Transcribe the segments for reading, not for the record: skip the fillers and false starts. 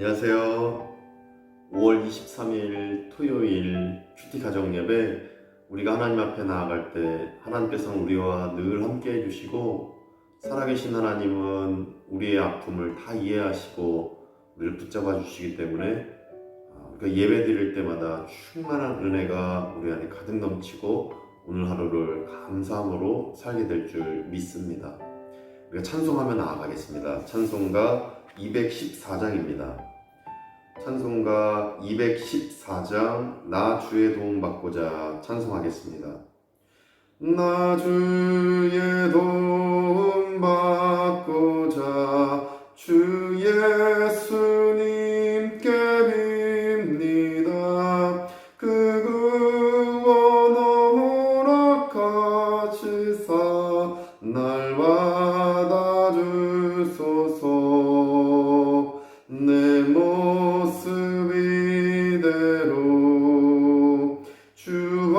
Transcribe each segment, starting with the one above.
안녕하세요. 5월 23일 토요일 큐티 가정 예배, 우리가 하나님 앞에 나아갈 때 하나님께서는 우리와 늘 함께 해주시고, 살아계신 하나님은 우리의 아픔을 다 이해하시고 우리를 붙잡아 주시기 때문에 우리가 예배 드릴 때마다 충만한 은혜가 우리 안에 가득 넘치고 오늘 하루를 감사함으로 살게 될 줄 믿습니다. 우리가 찬송하며 나아가겠습니다. 찬송가 214장입니다. 찬송가 214장 나 주의 도움 받고자 찬송하겠습니다. 나 주의 도움 받고자 주 예수님께 빕니다. 그 구원 허락하시사 날 받아주소서. 내 모습 이대로 주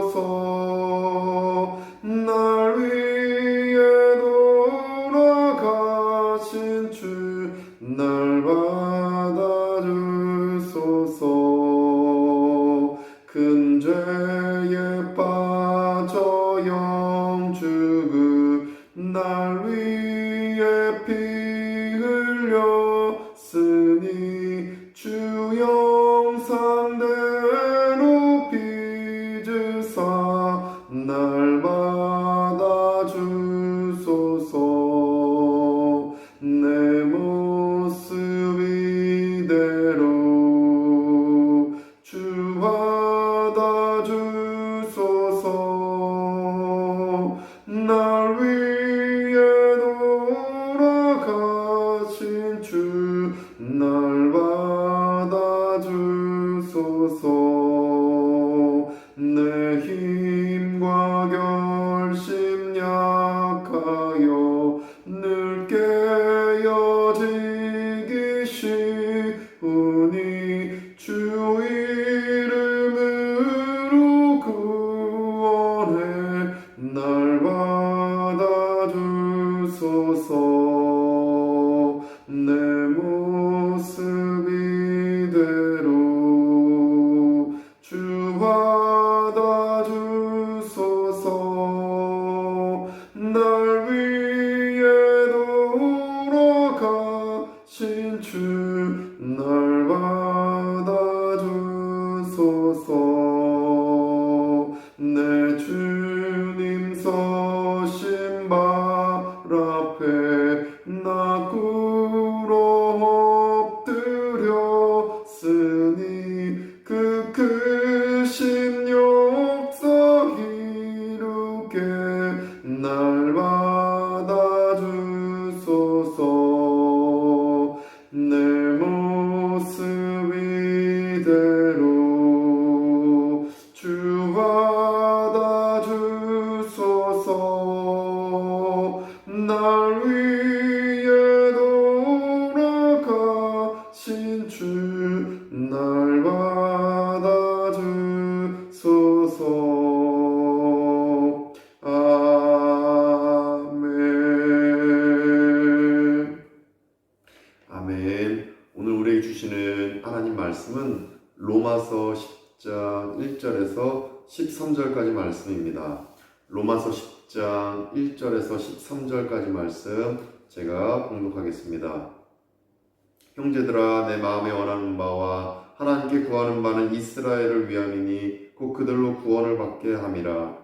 받아주소서. 날 위해 돌아가신 주 날 받아주소서. 큰 죄에 빠져 영죽을 날 위해 피 흘렸으니 주 영상대로 빚으사 날 받아주소서. 내 모습 이대로 주 받아주소서. 날 위해 돌아가신 주 날 받아주소서. 내 힘과 결심 약하여 늘 깨어지기 쉬우니 주 이름으로 구원해 날 받아주소서. 내 모습 이대로 주 받아주소서. 날 위해 돌아가신 주 날 받아주소서. 내 주님 서신 발 앞에 나 꿇어 엎드렸으니 그 크신 역사 이루게 날 받아주소서. 내 모습 이대로 주 받아주소서. 날 위해 돌아가신 주 날 받아주소서. 아멘. 아멘. 오늘 우리에게 주시는 하나님 말씀은 로마서 10장 1절에서 13절까지 말씀입니다. 로마서 10장 1절에서 13절까지 말씀 제가 봉독하겠습니다. 형제들아, 내 마음에 원하는 바와 하나님께 구하는 바는 이스라엘을 위함이니 곧 그들로 구원을 받게 함이라.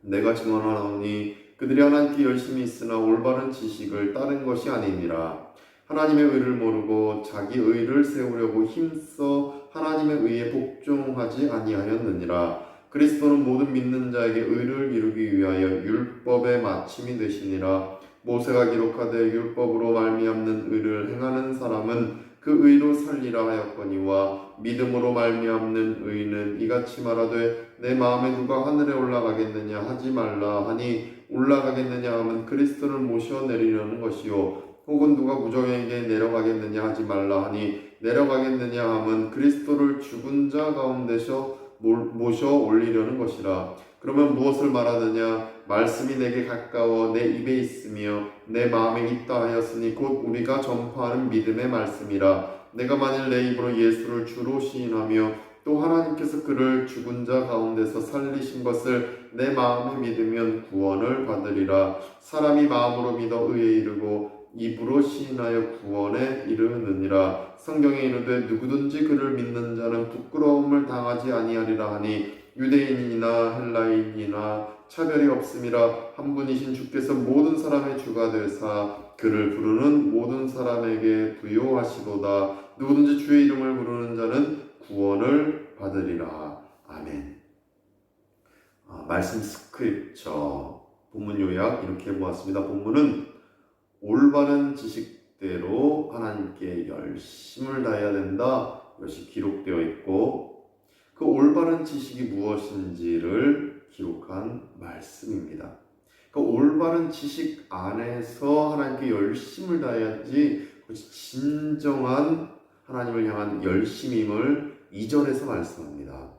내가 증언하노니 그들이 하나님께 열심히 있으나 올바른 지식을 따른 것이 아니니라. 하나님의 의를 모르고 자기 의를 세우려고 힘써 하나님의 의에 복종하지 아니하였느니라. 그리스도는 모든 믿는 자에게 의를 이루기 위하여 율법의 마침이 되시니라. 모세가 기록하되 율법으로 말미암는 의를 행하는 사람은 그 의로 살리라 하였거니와 믿음으로 말미암는 의는 이같이 말하되 내 마음에 누가 하늘에 올라가겠느냐 하지 말라 하니 올라가겠느냐 하면 그리스도를 모셔 내리려는 것이요 혹은 누가 무정에게 내려가겠느냐 하지 말라 하니 내려가겠느냐 하면 그리스도를 죽은 자 가운데서 모셔 올리려는 것이라. 그러면 무엇을 말하느냐? 말씀이 내게 가까워 내 입에 있으며 내 마음에 있다 하였으니 곧 우리가 전파하는 믿음의 말씀이라. 내가 만일 내 입으로 예수를 주로 시인하며 또 하나님께서 그를 죽은 자 가운데서 살리신 것을 내 마음에 믿으면 구원을 받으리라. 사람이 마음으로 믿어 의에 이르고 입으로 시인하여 구원에 이르느니라. 성경에 이르되 누구든지 그를 믿는 자는 부끄러움을 당하지 아니하리라 하니 유대인이나 헬라인이나 차별이 없음이라. 한 분이신 주께서 모든 사람의 주가 되사 그를 부르는 모든 사람에게 부요하시도다. 누구든지 주의 이름을 부르는 자는 구원을 받으리라. 아멘. 말씀 스크립처 본문 요약 이렇게 보았습니다. 본문은 올바른 지식대로 하나님께 열심을 다해야 된다. 이것이 기록되어 있고 그 올바른 지식이 무엇인지를 기록한 말씀입니다. 그 올바른 지식 안에서 하나님께 열심을 다해야지 그것이 진정한 하나님을 향한 열심임을 2절에서 말씀합니다.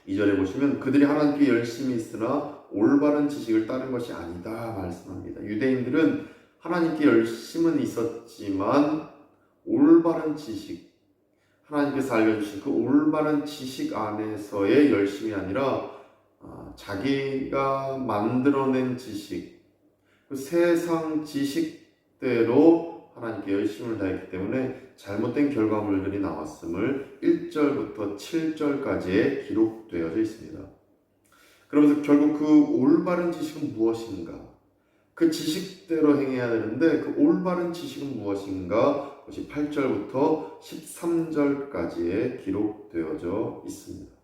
2절에 보시면 그들이 하나님께 열심히 있으나 올바른 지식을 따른 것이 아니다 말씀합니다. 유대인들은 하나님께 열심은 있었지만 올바른 지식, 하나님께서 알려주신 그 올바른 지식 안에서의 열심이 아니라 자기가 만들어낸 지식, 그 세상 지식대로 하나님께 열심을 다했기 때문에 잘못된 결과물들이 나왔음을 1절부터 7절까지에 기록되어져 있습니다. 그러면서 결국 그 올바른 지식은 무엇인가? 그 지식대로 행해야 되는데 그 올바른 지식은 무엇인가? 그것이 8절부터 13절까지에 기록되어져 있습니다.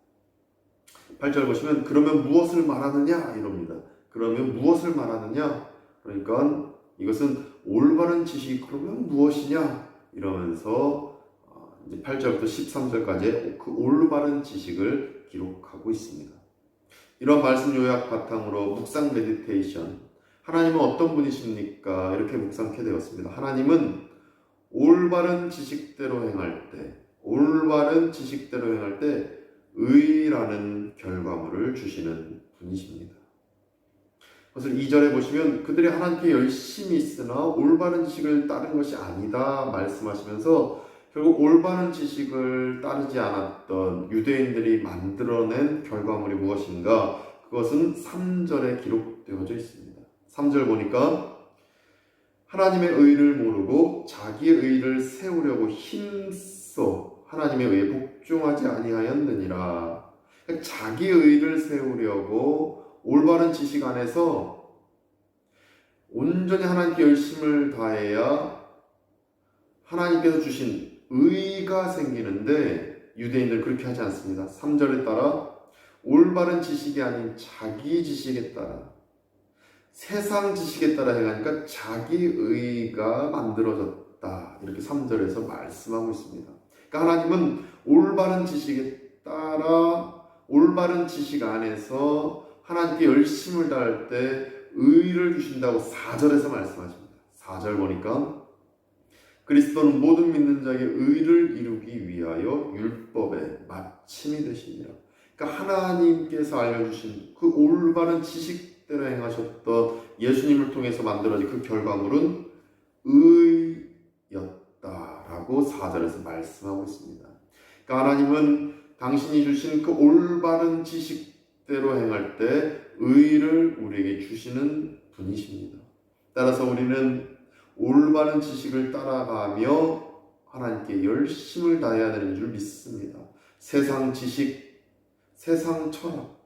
8절 보시면 그러면 무엇을 말하느냐? 이럽니다. 그러면 무엇을 말하느냐? 그러니까 이것은 올바른 지식이 그러면 무엇이냐? 이러면서 이제 8절부터 13절까지 그 올바른 지식을 기록하고 있습니다. 이런 말씀 요약 바탕으로 묵상 메디테이션, 하나님은 어떤 분이십니까? 이렇게 묵상하게 되었습니다. 하나님은 올바른 지식대로 행할 때 의라는 결과물을 주시는 분이십니다. 그것을 2절에 보시면 그들이 하나님께 열심히 있으나 올바른 지식을 따른 것이 아니다 말씀하시면서 결국 올바른 지식을 따르지 않았던 유대인들이 만들어낸 결과물이 무엇인가? 그것은 3절에 기록되어져 있습니다. 3절 보니까 하나님의 의를 모르고 자기의 의를 세우려고 힘써 하나님의 의에 복종하지 아니하였느니라. 자기의 의를 세우려고 올바른 지식 안에서 온전히 하나님께 열심을 다해야 하나님께서 주신 의가 생기는데 유대인들은 그렇게 하지 않습니다. 3절에 따라 올바른 지식이 아닌 자기 지식에 따라 세상 지식에 따라 해가니까 자기 의가 만들어졌다. 이렇게 3절에서 말씀하고 있습니다. 그러니까 하나님은 올바른 지식에 따라 올바른 지식 안에서 하나님께 열심을 다할 때 의를 주신다고 4절에서 말씀하십니다. 4절 보니까 그리스도는 모든 믿는 자에게 의를 이루기 위하여 율법의 마침이 되시니라. 그러니까 하나님께서 알려주신 그 올바른 지식대로 행하셨던 예수님을 통해서 만들어진 그 결과물은 의였다라고 4절에서 말씀하고 있습니다. 그러니까 하나님은 당신이 주신 그 올바른 지식대로 행할 때 의를 우리에게 주시는 분이십니다. 따라서 우리는 올바른 지식을 따라가며 하나님께 열심을 다해야 되는 줄 믿습니다. 세상 지식, 세상 철학,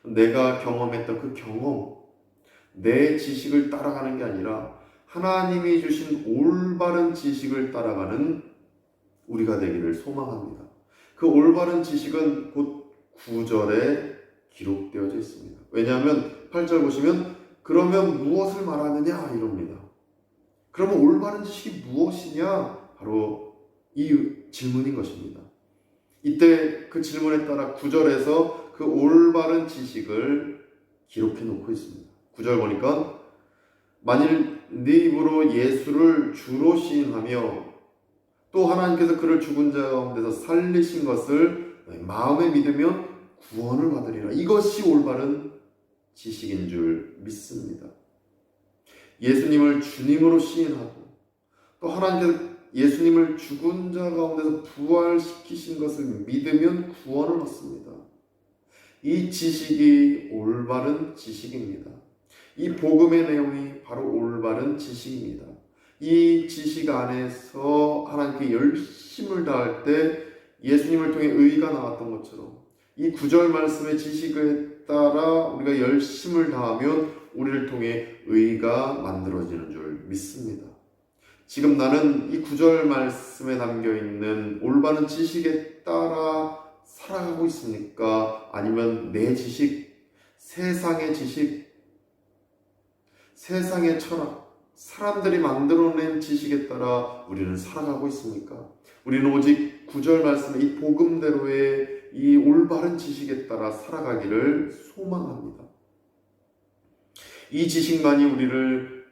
내가 경험했던 그 경험, 내 지식을 따라가는 게 아니라 하나님이 주신 올바른 지식을 따라가는 우리가 되기를 소망합니다. 그 올바른 지식은 곧 9절에 기록되어져 있습니다. 왜냐하면 8절 보시면 그러면 무엇을 말하느냐 이럽니다. 그러면 올바른 지식이 무엇이냐? 바로 이 질문인 것입니다. 이때 그 질문에 따라 9절에서 그 올바른 지식을 기록해 놓고 있습니다. 9절 보니까 만일 네 입으로 예수를 주로 시인하며 또 하나님께서 그를 죽은 자 가운데서 살리신 것을 마음에 믿으면 구원을 받으리라. 이것이 올바른 지식인 줄 믿습니다. 예수님을 주님으로 시인하고 또 하나님께서 예수님을 죽은 자 가운데서 부활시키신 것을 믿으면 구원을 얻습니다. 이 지식이 올바른 지식입니다. 이 복음의 내용이 바로 올바른 지식입니다. 이 지식 안에서 하나님께 열심을 다할 때 예수님을 통해 의가 나왔던 것처럼 이 구절 말씀의 지식에 따라 우리가 열심을 다하면 우리를 통해 의가 만들어지는 줄 믿습니다. 지금 나는 이 구절 말씀에 담겨있는 올바른 지식에 따라 살아가고 있습니까? 아니면 내 지식, 세상의 지식, 세상의 철학, 사람들이 만들어낸 지식에 따라 우리는 살아가고 있습니까? 우리는 오직 구절 말씀의 이 복음대로의 이 올바른 지식에 따라 살아가기를 소망합니다. 이 지식만이 우리를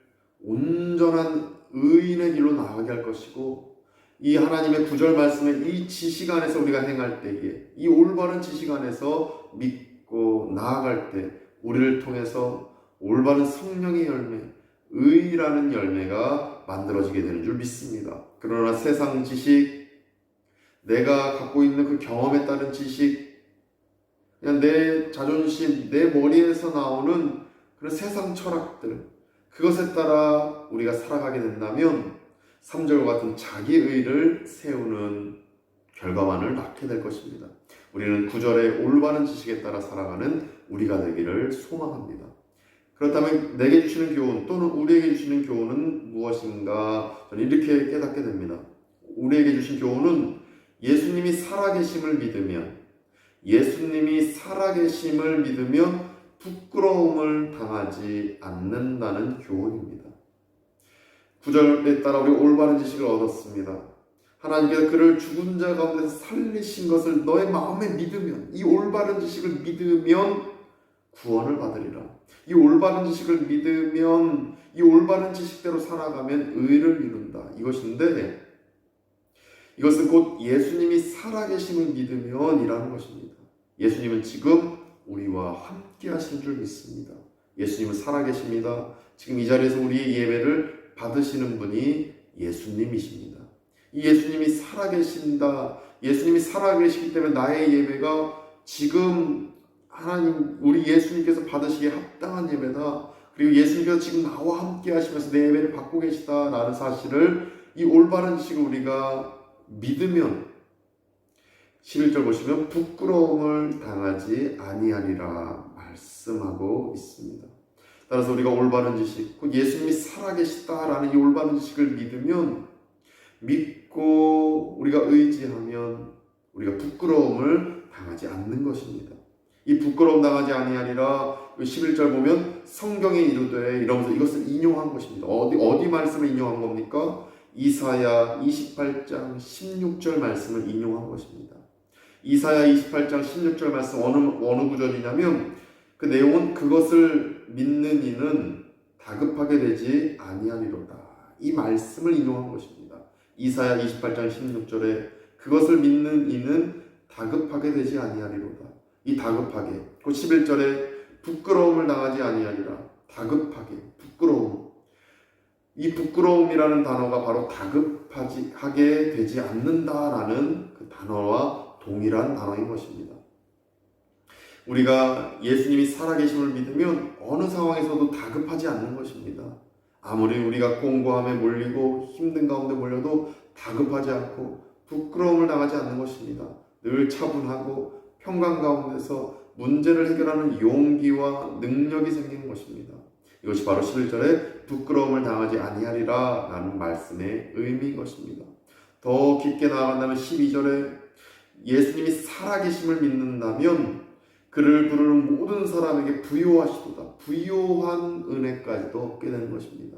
온전한 의인의 길로 나아가게 할 것이고, 이 하나님의 구절 말씀의 이 지식 안에서 우리가 행할 때에, 이 올바른 지식 안에서 믿고 나아갈 때 우리를 통해서 올바른 성령의 열매, 의라는 열매가 만들어지게 되는 줄 믿습니다. 그러나 세상 지식, 내가 갖고 있는 그 경험에 따른 지식, 그냥 내 자존심, 내 머리에서 나오는 그런 세상 철학들, 그것에 따라 우리가 살아가게 된다면 3절과 같은 자기의를 세우는 결과만을 낳게 될 것입니다. 우리는 9절의 올바른 지식에 따라 살아가는 우리가 되기를 소망합니다. 그렇다면 내게 주시는 교훈 또는 우리에게 주시는 교훈은 무엇인가? 저는 이렇게 깨닫게 됩니다. 우리에게 주신 교훈은 예수님이 살아계심을 믿으면 부끄러움을 당하지 않는다는 교훈입니다. 9절에 따라 우리 올바른 지식을 얻었습니다. 하나님께서 그를 죽은 자 가운데서 살리신 것을 너의 마음에 믿으면, 이 올바른 지식을 믿으면 구원을 받으리라. 이 올바른 지식을 믿으면, 이 올바른 지식대로 살아가면 의를 이룬다. 이것인데, 이것은 곧 예수님이 살아계심을 믿으면 이라는 것입니다. 예수님은 지금 우리와 함께 하신 줄 믿습니다. 예수님은 살아계십니다. 지금 이 자리에서 우리의 예배를 받으시는 분이 예수님이십니다. 이 예수님이 살아계신다. 예수님이 살아계시기 때문에 나의 예배가 지금 하나님, 우리 예수님께서 받으시기에 합당한 예배다. 그리고 예수님께서 지금 나와 함께 하시면서 내 예배를 받고 계시다라는 사실을, 이 올바른 지식을 우리가 믿으면 11절 보시면 부끄러움을 당하지 아니하리라 말씀하고 있습니다. 따라서 우리가 올바른 지식, 곧 예수님이 살아계시다라는 이 올바른 지식을 믿고 우리가 의지하면 우리가 부끄러움을 당하지 않는 것입니다. 이 부끄러움 당하지 아니하리라 11절 보면 성경에 이르되 이러면서 이것을 인용한 것입니다. 어디 말씀을 인용한 겁니까? 이사야 28장 16절 말씀을 인용한 것입니다. 이사야 28장 16절 말씀 어느 구절이냐면 그 내용은 그것을 믿는 이는 다급하게 되지 아니하리로다. 이 말씀을 인용한 것입니다. 이사야 28장 16절에 그것을 믿는 이는 다급하게 되지 아니하리로다. 이 다급하게, 그 11절에 부끄러움을 당하지 아니하리라. 다급하게, 부끄러움. 이 부끄러움이라는 단어가 바로 다급하게 되지 않는다라는 그 단어와 동일한 단어인 것입니다. 우리가 예수님이 살아계심을 믿으면 어느 상황에서도 다급하지 않는 것입니다. 아무리 우리가 공고함에 몰리고 힘든 가운데 몰려도 다급하지 않고 부끄러움을 당하지 않는 것입니다. 늘 차분하고 평강 가운데서 문제를 해결하는 용기와 능력이 생기는 것입니다. 이것이 바로 11절에 부끄러움을 당하지 아니하리라 라는 말씀의 의미인 것입니다. 더 깊게 나아간다면 12절에 예수님이 살아계심을 믿는다면 그를 부르는 모든 사람에게 부요하시도다. 부요한 은혜까지도 얻게 되는 것입니다.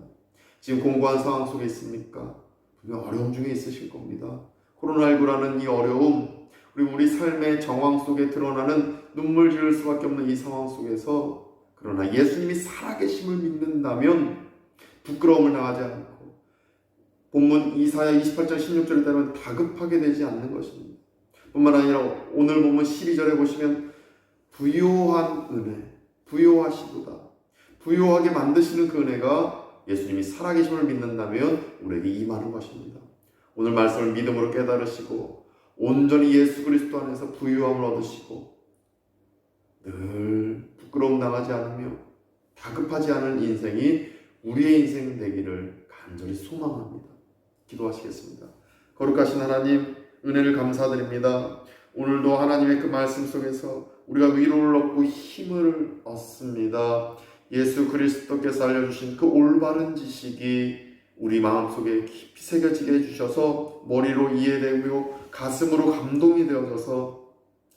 지금 공고한 상황 속에 있습니까? 분명 어려움 중에 있으실 겁니다. 코로나19라는 이 어려움, 그리고 우리 삶의 정황 속에 드러나는 눈물 지을 수밖에 없는 이 상황 속에서 그러나 예수님이 살아계심을 믿는다면 부끄러움을 당하지 않고 본문 이사야 28장 16절에 따르면 다급하게 되지 않는 것입니다. 뿐만 아니라 오늘 본문 12절에 보시면 부요한 은혜, 부요하시도다. 부요하게 만드시는 그 은혜가 예수님이 살아계심을 믿는다면 우리에게 임하는 것입니다. 오늘 말씀을 믿음으로 깨달으시고 온전히 예수 그리스도 안에서 부요함을 얻으시고 늘 부끄러움 당하지 않으며 다급하지 않은 인생이 우리의 인생 되기를 간절히 소망합니다. 기도하시겠습니다. 거룩하신 하나님, 은혜를 감사드립니다. 오늘도 하나님의 그 말씀 속에서 우리가 위로를 얻고 힘을 얻습니다. 예수 그리스도께서 알려주신 그 올바른 지식이 우리 마음속에 깊이 새겨지게 해주셔서 머리로 이해되고 가슴으로 감동이 되어져서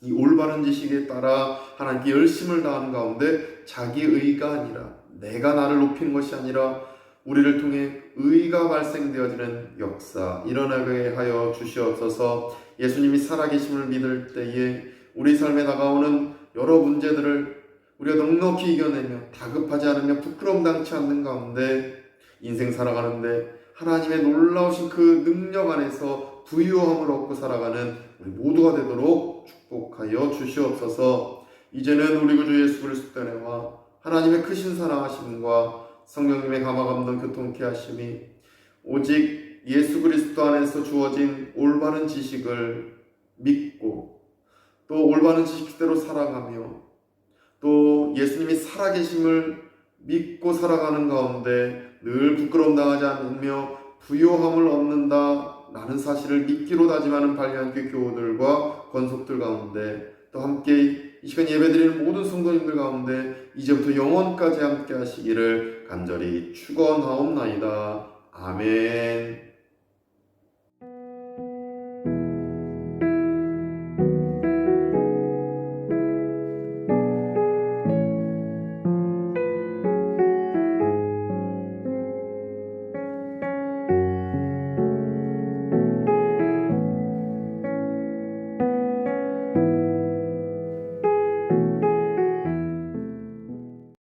이 올바른 지식에 따라 하나님께 열심을 다하는 가운데 자기 의가 아니라 내가 나를 높이는 것이 아니라 우리를 통해 의가 발생되어지는 역사 일어나게 하여 주시옵소서. 예수님이 살아계심을 믿을 때에 우리 삶에 다가오는 여러 문제들을 우리가 넉넉히 이겨내며 다급하지 않으며 부끄러움 당치 않는 가운데 인생 살아가는데 하나님의 놀라우신 그 능력 안에서 부유함을 얻고 살아가는 우리 모두가 되도록 축복하여 주시옵소서. 이제는 우리 구주 예수 그리스도의 은혜와 하나님의 크신 사랑하심과 성령님의 감화감동 교통케 하심이 오직 예수 그리스도 안에서 주어진 올바른 지식을 믿고 또 올바른 지식대로 살아가며 또 예수님이 살아계심을 믿고 살아가는 가운데 늘 부끄러움 당하지 않으며 부요함을 얻는다 라는 사실을 믿기로 다짐하는 발리안교 교우들과 권속들 가운데 또 함께 이 시간 예배드리는 모든 성도님들 가운데 이제부터 영원까지 함께 하시기를 간절히 축원하옵나이다. 아멘.